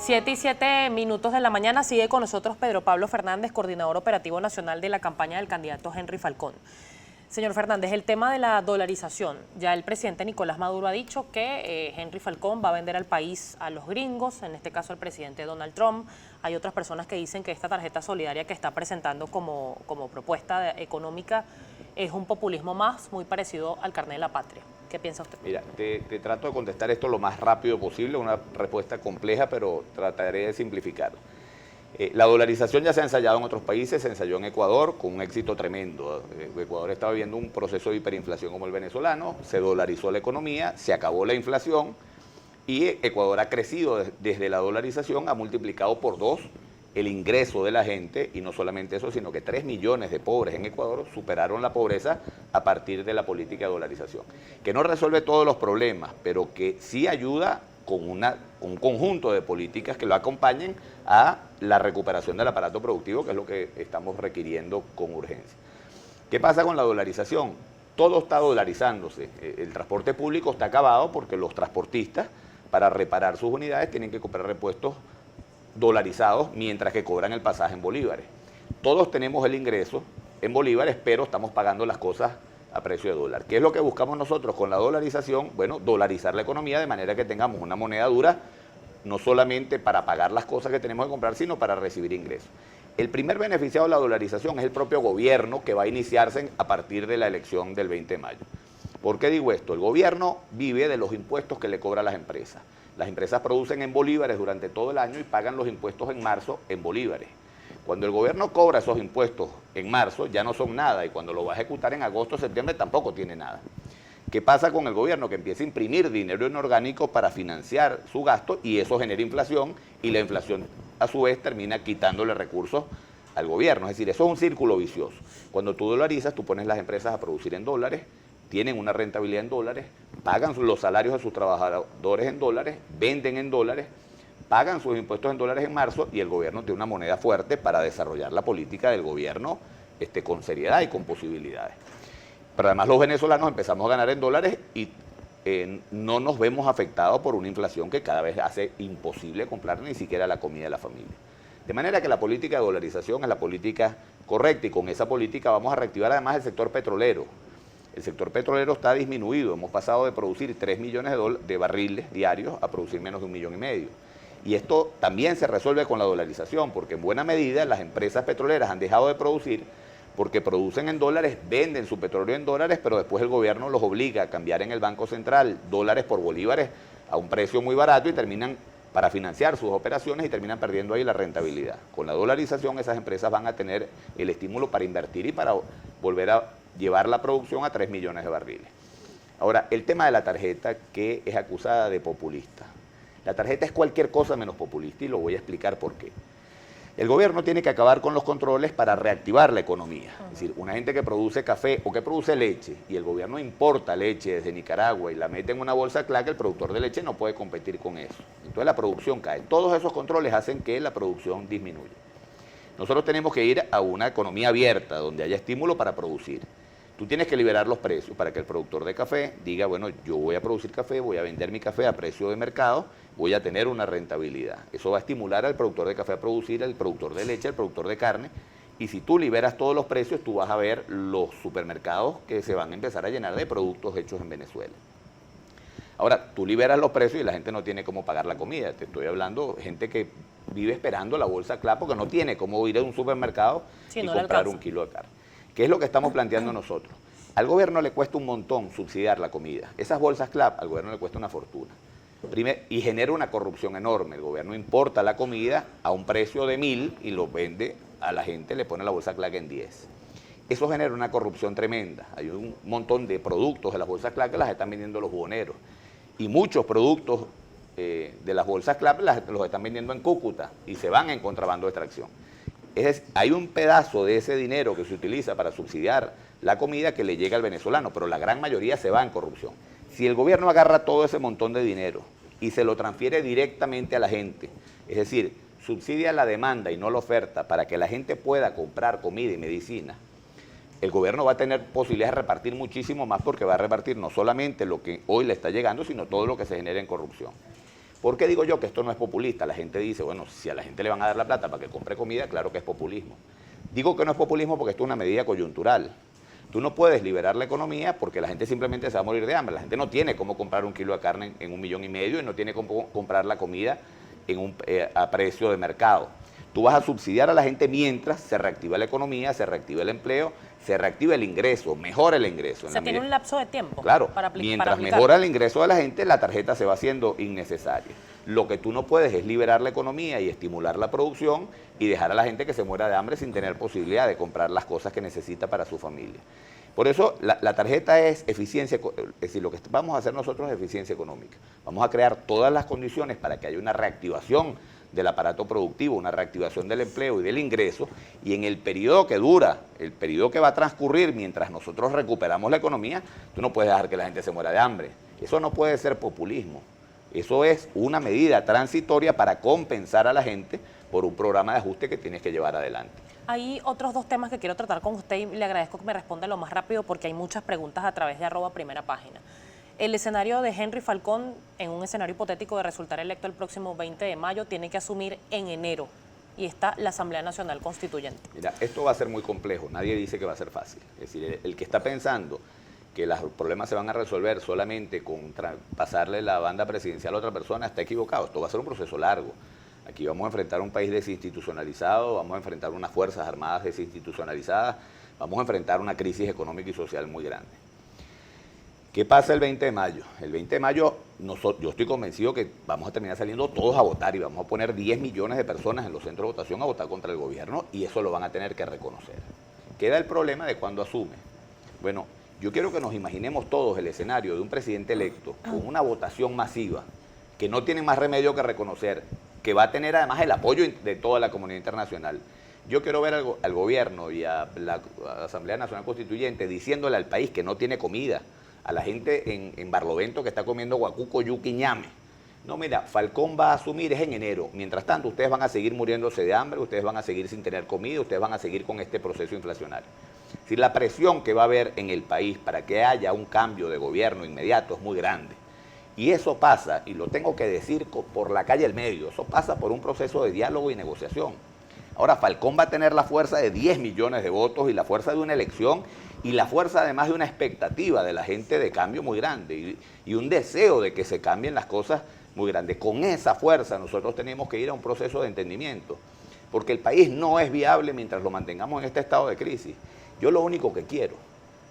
7:07 de la mañana. Sigue con nosotros Pedro Pablo Fernández, coordinador operativo nacional de la campaña del candidato Henry Falcón. Señor Fernández, el tema de la dolarización. Ya el presidente Nicolás Maduro ha dicho que Henry Falcón va a vender al país a los gringos, en este caso al presidente Donald Trump. Hay otras personas que dicen que esta tarjeta solidaria que está presentando como propuesta económica es un populismo más, muy parecido al carné de la patria. ¿Qué piensa usted? Mira, te trato de contestar esto lo más rápido posible, una respuesta compleja, pero trataré de simplificar. La dolarización ya se ha ensayado en otros países, se ensayó en Ecuador con un éxito tremendo. Ecuador está viviendo un proceso de hiperinflación como el venezolano, se dolarizó la economía, se acabó la inflación y Ecuador ha crecido desde la dolarización, ha multiplicado por 2 el ingreso de la gente, y no solamente eso, sino que 3 millones de pobres en Ecuador superaron la pobreza a partir de la política de dolarización, que no resuelve todos los problemas, pero que sí ayuda con un conjunto de políticas que lo acompañen a la recuperación del aparato productivo, que es lo que estamos requiriendo con urgencia. ¿Qué pasa con la dolarización? Todo está dolarizándose. El transporte público está acabado porque los transportistas, para reparar sus unidades, tienen que comprar repuestos dolarizados mientras que cobran el pasaje en bolívares. Todos tenemos el ingreso en bolívares, pero estamos pagando las cosas a precio de dólar. ¿Qué es lo que buscamos nosotros con la dolarización? Bueno, dolarizar la economía de manera que tengamos una moneda dura, no solamente para pagar las cosas que tenemos que comprar, sino para recibir ingresos. El primer beneficiado de la dolarización es el propio gobierno, que va a iniciarse a partir de la elección del 20 de mayo. ¿Por qué digo esto? El gobierno vive de los impuestos que le cobra a las empresas. Las empresas producen en bolívares durante todo el año y pagan los impuestos en marzo en bolívares. Cuando el gobierno cobra esos impuestos en marzo, ya no son nada, y cuando lo va a ejecutar en agosto o septiembre tampoco tiene nada. ¿Qué pasa con el gobierno? Que empieza a imprimir dinero inorgánico para financiar su gasto, y eso genera inflación, y la inflación a su vez termina quitándole recursos al gobierno. Es decir, eso es un círculo vicioso. Cuando tú dolarizas, tú pones las empresas a producir en dólares, tienen una rentabilidad en dólares, pagan los salarios de sus trabajadores en dólares, venden en dólares, pagan sus impuestos en dólares en marzo, y el gobierno tiene una moneda fuerte para desarrollar la política del gobierno con seriedad y con posibilidades. Pero además los venezolanos empezamos a ganar en dólares y no nos vemos afectados por una inflación que cada vez hace imposible comprar ni siquiera la comida de la familia. De manera que la política de dolarización es la política correcta, y con esa política vamos a reactivar además el sector petrolero. El sector petrolero está disminuido, hemos pasado de producir 3 millones de barriles diarios a producir menos de 1,5 millones. Y esto también se resuelve con la dolarización, porque en buena medida las empresas petroleras han dejado de producir porque producen en dólares, venden su petróleo en dólares, pero después el gobierno los obliga a cambiar en el Banco Central dólares por bolívares a un precio muy barato, y terminan para financiar sus operaciones y terminan perdiendo ahí la rentabilidad. Con la dolarización esas empresas van a tener el estímulo para invertir y para volver a llevar la producción a 3 millones de barriles. Ahora, el tema de la tarjeta, que es acusada de populista. La tarjeta es cualquier cosa menos populista, y lo voy a explicar por qué. El gobierno tiene que acabar con los controles para reactivar la economía. Es decir, una gente que produce café o que produce leche, y el gobierno importa leche desde Nicaragua y la mete en una bolsa CLAC, el productor de leche no puede competir con eso. Entonces la producción cae. Todos esos controles hacen que la producción disminuya. Nosotros tenemos que ir a una economía abierta, donde haya estímulo para producir. Tú tienes que liberar los precios para que el productor de café diga, bueno, yo voy a producir café, voy a vender mi café a precio de mercado, voy a tener una rentabilidad. Eso va a estimular al productor de café a producir, al productor de leche, al productor de carne, y si tú liberas todos los precios, tú vas a ver los supermercados que se van a empezar a llenar de productos hechos en Venezuela. Ahora, tú liberas los precios y la gente no tiene cómo pagar la comida. Te estoy hablando de gente que vive esperando la bolsa CLAP porque no tiene cómo ir a un supermercado y comprar un kilo de carne. ¿Qué es lo que estamos planteando nosotros? Al gobierno le cuesta un montón subsidiar la comida. Esas bolsas CLAP al gobierno le cuesta una fortuna. Y genera una corrupción enorme. El gobierno importa la comida a un precio de 1.000 y lo vende a la gente, le pone la bolsa CLAP en 10. Eso genera una corrupción tremenda. Hay un montón de productos de las bolsas CLAP que las están vendiendo los buhoneros. Y muchos productos de las bolsas CLAP los están vendiendo en Cúcuta y se van en contrabando de extracción. Hay un pedazo de ese dinero que se utiliza para subsidiar la comida que le llega al venezolano, pero la gran mayoría se va en corrupción. Si el gobierno agarra todo ese montón de dinero y se lo transfiere directamente a la gente, es decir, subsidia la demanda y no la oferta para que la gente pueda comprar comida y medicina, el gobierno va a tener posibilidades de repartir muchísimo más, porque va a repartir no solamente lo que hoy le está llegando, sino todo lo que se genera en corrupción. ¿Por qué digo yo que esto no es populista? La gente dice, bueno, si a la gente le van a dar la plata para que compre comida, claro que es populismo. Digo que no es populismo porque esto es una medida coyuntural. Tú no puedes liberar la economía porque la gente simplemente se va a morir de hambre. La gente no tiene cómo comprar un kilo de carne en 1,5 millones y no tiene cómo comprar la comida a precio de mercado. Tú vas a subsidiar a la gente mientras se reactiva la economía, se reactiva el empleo, se reactiva el ingreso, mejora el ingreso. O sea, tiene un lapso de tiempo. Claro, para mientras mejora el ingreso de la gente, la tarjeta se va haciendo innecesaria. Lo que tú no puedes es liberar la economía y estimular la producción y dejar a la gente que se muera de hambre sin tener posibilidad de comprar las cosas que necesita para su familia. Por eso la tarjeta es eficiencia, es decir, lo que vamos a hacer nosotros es eficiencia económica. Vamos a crear todas las condiciones para que haya una reactivación del aparato productivo, una reactivación del empleo y del ingreso, y en el periodo que dura, el periodo que va a transcurrir mientras nosotros recuperamos la economía, tú no puedes dejar que la gente se muera de hambre. Eso no puede ser populismo. Eso es una medida transitoria para compensar a la gente por un programa de ajuste que tienes que llevar adelante. Hay otros dos temas que quiero tratar con usted y le agradezco que me responda lo más rápido porque hay muchas preguntas a través de @primerapágina. El escenario de Henry Falcón, en un escenario hipotético de resultar electo el próximo 20 de mayo, tiene que asumir en enero y está la Asamblea Nacional Constituyente. Mira, esto va a ser muy complejo, nadie dice que va a ser fácil. Es decir, el que está pensando que los problemas se van a resolver solamente con pasarle la banda presidencial a otra persona está equivocado. Esto va a ser un proceso largo. Aquí vamos a enfrentar un país desinstitucionalizado, vamos a enfrentar unas fuerzas armadas desinstitucionalizadas, vamos a enfrentar una crisis económica y social muy grande. ¿Qué pasa el 20 de mayo? El 20 de mayo yo estoy convencido que vamos a terminar saliendo todos a votar y vamos a poner 10 millones de personas en los centros de votación a votar contra el gobierno y eso lo van a tener que reconocer. Queda el problema de cuándo asume. Bueno, yo quiero que nos imaginemos todos el escenario de un presidente electo con una votación masiva que no tiene más remedio que reconocer, que va a tener además el apoyo de toda la comunidad internacional. Yo quiero ver al gobierno y a la Asamblea Nacional Constituyente diciéndole al país que no tiene comida, a la gente en Barlovento que está comiendo guacuco, yuca y ñame. No, mira, Falcón va a asumir es en enero. Mientras tanto, ustedes van a seguir muriéndose de hambre, ustedes van a seguir sin tener comida, ustedes van a seguir con este proceso inflacionario. Si la presión que va a haber en el país para que haya un cambio de gobierno inmediato es muy grande. Y eso pasa, y lo tengo que decir por la calle del medio, eso pasa por un proceso de diálogo y negociación. Ahora, Falcón va a tener la fuerza de 10 millones de votos y la fuerza de una elección y la fuerza además de una expectativa de la gente de cambio muy grande y un deseo de que se cambien las cosas muy grande. Con esa fuerza nosotros tenemos que ir a un proceso de entendimiento, porque el país no es viable mientras lo mantengamos en este estado de crisis. Yo lo único que quiero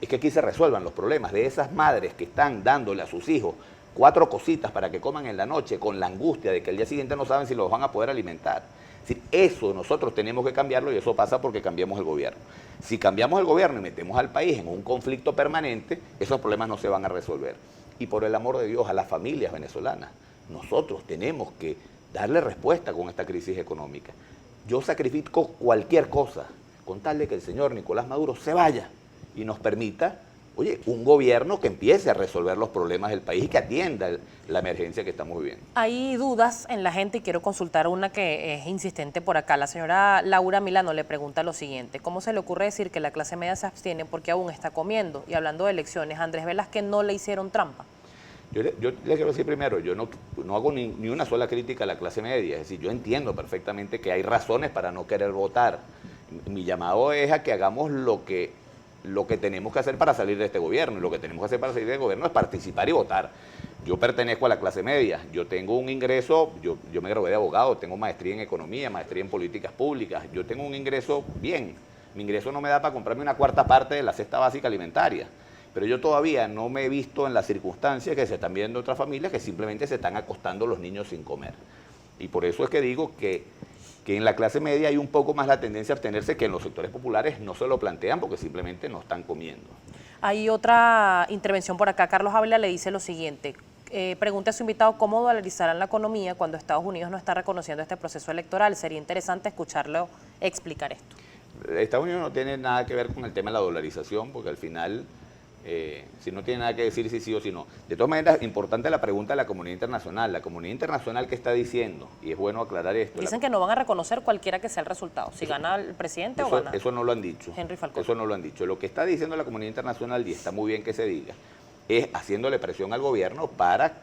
es que aquí se resuelvan los problemas de esas madres que están dándole a sus hijos 4 cositas para que coman en la noche con la angustia de que al día siguiente no saben si los van a poder alimentar. Es decir, eso nosotros tenemos que cambiarlo y eso pasa porque cambiamos el gobierno. Si cambiamos el gobierno y metemos al país en un conflicto permanente, esos problemas no se van a resolver. Y por el amor de Dios, a las familias venezolanas, nosotros tenemos que darle respuesta con esta crisis económica. Yo sacrifico cualquier cosa con tal de que el señor Nicolás Maduro se vaya y nos permita, oye, un gobierno que empiece a resolver los problemas del país y que atienda la emergencia que estamos viviendo. Hay dudas en la gente y quiero consultar una que es insistente por acá. La señora Laura Milano le pregunta lo siguiente: ¿cómo se le ocurre decir que la clase media se abstiene porque aún está comiendo? Y hablando de elecciones, Andrés Velázquez no le hicieron trampa. Yo le quiero decir primero, yo no hago ni una sola crítica a la clase media, es decir, yo entiendo perfectamente que hay razones para no querer votar. Mi llamado es a que hagamos lo que tenemos que hacer para salir de este gobierno, y lo que tenemos que hacer para salir del gobierno es participar y votar. Yo pertenezco a la clase media, yo tengo un ingreso, yo me gradué de abogado, tengo maestría en economía, maestría en políticas públicas, yo tengo un ingreso bien, mi ingreso no me da para comprarme una cuarta parte de la cesta básica alimentaria, pero yo todavía no me he visto en las circunstancias que se están viendo otras familias que simplemente se están acostando los niños sin comer. Y por eso es que digo que en la clase media hay un poco más la tendencia a abstenerse, que en los sectores populares no se lo plantean porque simplemente no están comiendo. Hay otra intervención por acá. Carlos Ávila le dice lo siguiente: pregunta a su invitado cómo dolarizarán la economía cuando Estados Unidos no está reconociendo este proceso electoral. Sería interesante escucharlo explicar esto. Estados Unidos no tiene nada que ver con el tema de la dolarización, porque al final, si no tiene nada que decir si sí o si no. De todas maneras, importante la pregunta de la comunidad internacional. La comunidad internacional, ¿qué está diciendo? Y es bueno aclarar esto. Dicen que no van a reconocer cualquiera que sea el resultado, si gana el presidente o gana eso no lo han dicho. Henry Falcón. Eso no lo han dicho. Lo que está diciendo la comunidad internacional, y está muy bien que se diga, es haciéndole presión al gobierno para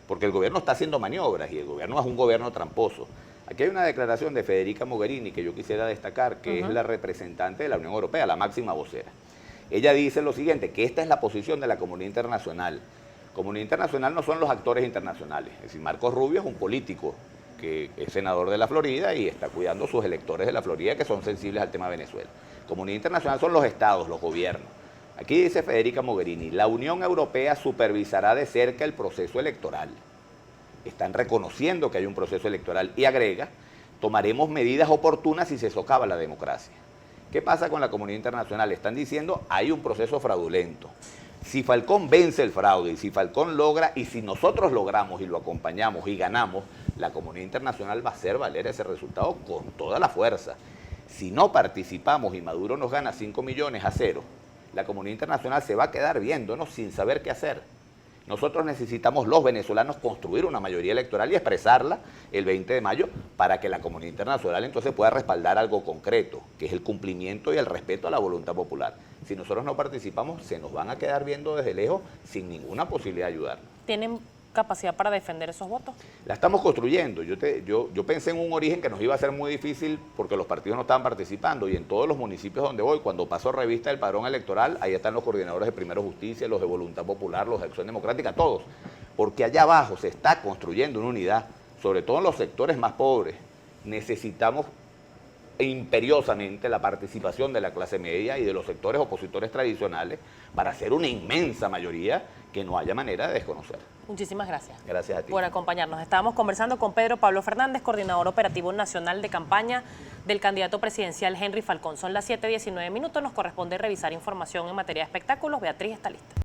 porque el gobierno está haciendo maniobras y el gobierno es un gobierno tramposo. Aquí hay una declaración de Federica Mogherini que yo quisiera destacar, que es la representante de la Unión Europea, la máxima vocera. Ella dice lo siguiente, que esta es la posición de la comunidad internacional. Comunidad internacional no son los actores internacionales. Es decir, Marcos Rubio es un político que es senador de la Florida y está cuidando a sus electores de la Florida que son sensibles al tema de Venezuela. Comunidad internacional son los estados, los gobiernos. Aquí dice Federica Mogherini, la Unión Europea supervisará de cerca el proceso electoral. Están reconociendo que hay un proceso electoral y agrega, tomaremos medidas oportunas si se socava la democracia. ¿Qué pasa con la comunidad internacional? Están diciendo, hay un proceso fraudulento. Si Falcón vence el fraude y si Falcón logra, y si nosotros logramos y lo acompañamos y ganamos, la comunidad internacional va a hacer valer ese resultado con toda la fuerza. Si no participamos y Maduro nos gana 5 millones a 0, la comunidad internacional se va a quedar viéndonos sin saber qué hacer. Nosotros necesitamos los venezolanos construir una mayoría electoral y expresarla el 20 de mayo para que la comunidad internacional entonces pueda respaldar algo concreto, que es el cumplimiento y el respeto a la voluntad popular. Si nosotros no participamos, se nos van a quedar viendo desde lejos sin ninguna posibilidad de ayudarnos. ¿Tienen capacidad para defender esos votos? La estamos construyendo. Yo pensé en un origen que nos iba a ser muy difícil porque los partidos no estaban participando y en todos los municipios donde voy, cuando paso revista del padrón electoral, ahí están los coordinadores de Primero Justicia, los de Voluntad Popular, los de Acción Democrática, todos. Porque allá abajo se está construyendo una unidad, sobre todo en los sectores más pobres. Necesitamos imperiosamente la participación de la clase media y de los sectores opositores tradicionales para hacer una inmensa mayoría que no haya manera de desconocer. Muchísimas gracias. Gracias a ti. Por acompañarnos. Estábamos conversando con Pedro Pablo Fernández, coordinador operativo nacional de campaña del candidato presidencial Henry Falcón. Son las 7:19 minutos, nos corresponde revisar información en materia de espectáculos. Beatriz está lista.